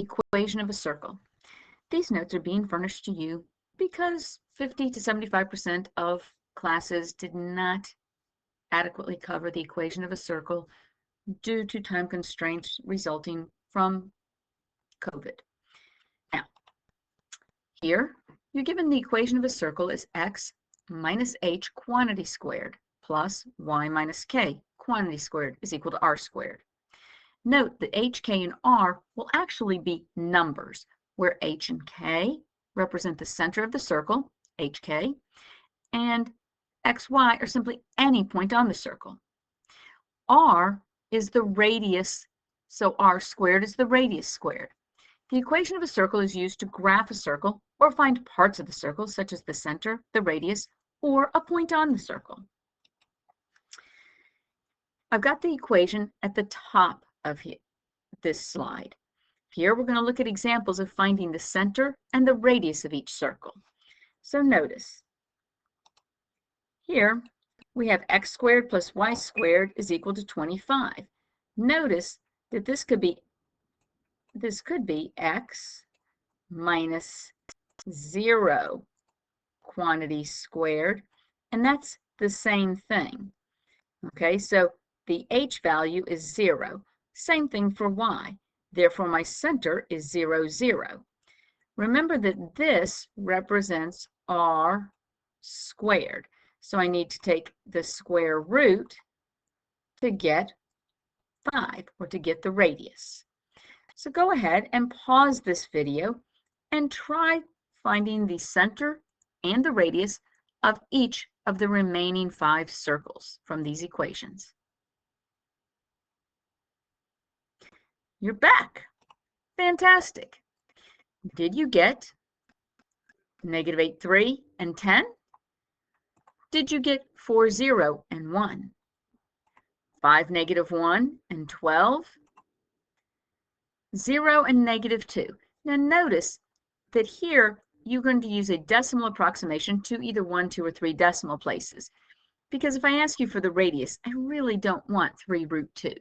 equation of a circle. These notes are being furnished to you because 50 to 75% of classes did not adequately cover the equation of a circle due to time constraints resulting from COVID. Now, here, you're given the equation of a circle as x minus h quantity squared plus y minus k quantity squared is equal to r squared. Note that h, k, and r will actually be numbers, where h and k represent the center of the circle, hk, and x, y are simply any point on the circle. R is the radius, so r squared is the radius squared. The equation of a circle is used to graph a circle or find parts of the circle, such as the center, the radius, or a point on the circle. I've got the equation at the top of this slide. Here we're going to look at examples of finding the center and the radius of each circle. So notice, here we have x squared plus y squared is equal to 25. Notice that this could be x minus 0 quantity squared, and that's the same thing. Okay, so the h value is 0. Same thing for y. Therefore, my center is 0, 0. Remember that this represents r squared. So I need to take the square root to get 5, or to get the radius. So go ahead and pause this video and try finding the center and the radius of each of the remaining 5 circles from these equations. You're back. Fantastic. Did you get -8, 3, and 10? Did you get 4, 0, and 1? 5, -1, and 12? 0 and -2. Now notice that here you're going to use a decimal approximation to either 1, 2, or 3 decimal places. Because if I ask you for the radius, I really don't want 3 root 2,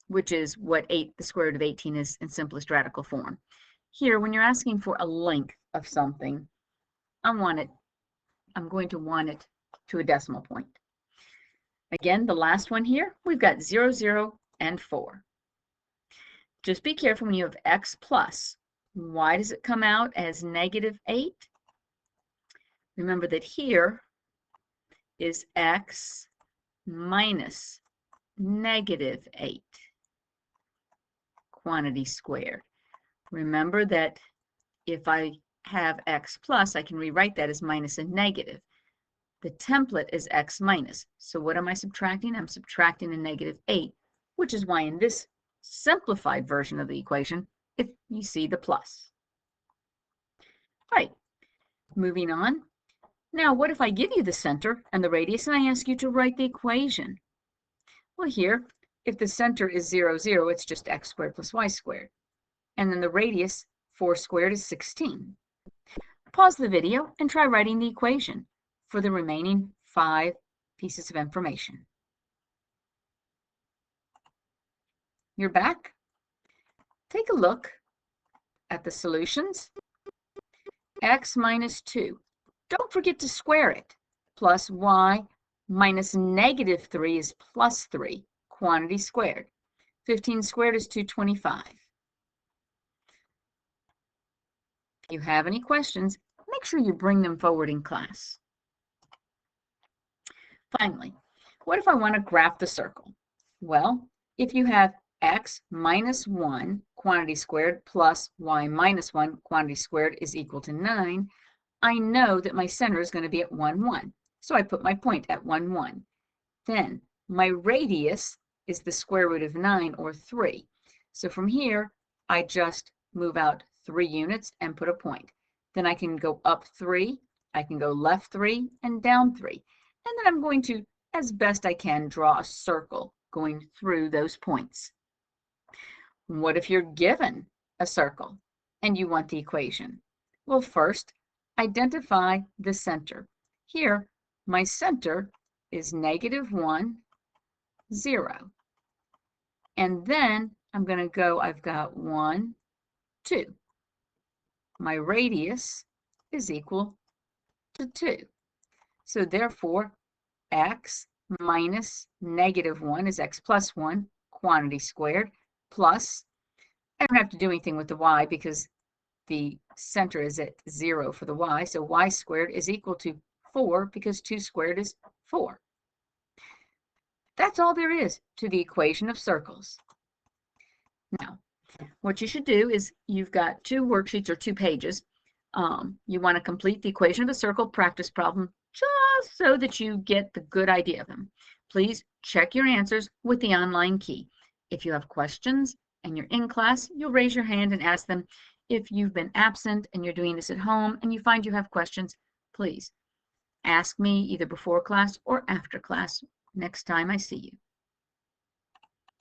which is what the square root of 18 is in simplest radical form. Here, when you're asking for a length of something, I'm going to want it to a decimal point. Again, the last one here, we've got 0, 0, and 4. Just be careful when you have x plus. Why does it come out as -8? Remember that here is x minus -8 quantity squared. Remember that if I have x plus, I can rewrite that as minus and negative. The template is x minus. So what am I subtracting? I'm subtracting a -8, which is why in this simplified version of the equation, if you see the plus. All right, moving on. Now, what if I give you the center and the radius and I ask you to write the equation? Well, here, if the center is 0, 0, it's just x squared plus y squared. And then the radius, 4 squared, is 16. Pause the video and try writing the equation for the remaining 5 pieces of information. You're back. Take a look at the solutions. X minus 2. Don't forget to square it. Plus y minus -3 is plus 3, quantity squared. 15 squared is 225. If you have any questions, make sure you bring them forward in class. Finally, what if I want to graph the circle? Well, if you have x minus 1 quantity squared plus y minus 1 quantity squared is equal to 9, I know that my center is going to be at 1, 1. So I put my point at 1, 1. Then my radius is the square root of 9, or 3. So from here, I just move out 3 units and put a point. Then I can go up 3, I can go left 3, and down 3. And then I'm going to, as best I can, draw a circle going through those points. What if you're given a circle and you want the equation? Well, first, identify the center. Here, my center is -1, 0. And then I'm going to go, I've got 1, 2. My radius is equal to 2. So therefore, x minus -1 is x plus 1, quantity squared, plus, I don't have to do anything with the y because the center is at 0 for the y, so y squared is equal to 4 because 2 squared is 4. That's all there is to the equation of circles. Now, what you should do is you've got 2 worksheets or 2 pages. You want to complete the equation of a circle practice problem just so that you get the good idea of them. Please check your answers with the online key. If you have questions and you're in class, you'll raise your hand and ask them. If you've been absent and you're doing this at home and you find you have questions, please ask me either before class or after class next time I see you.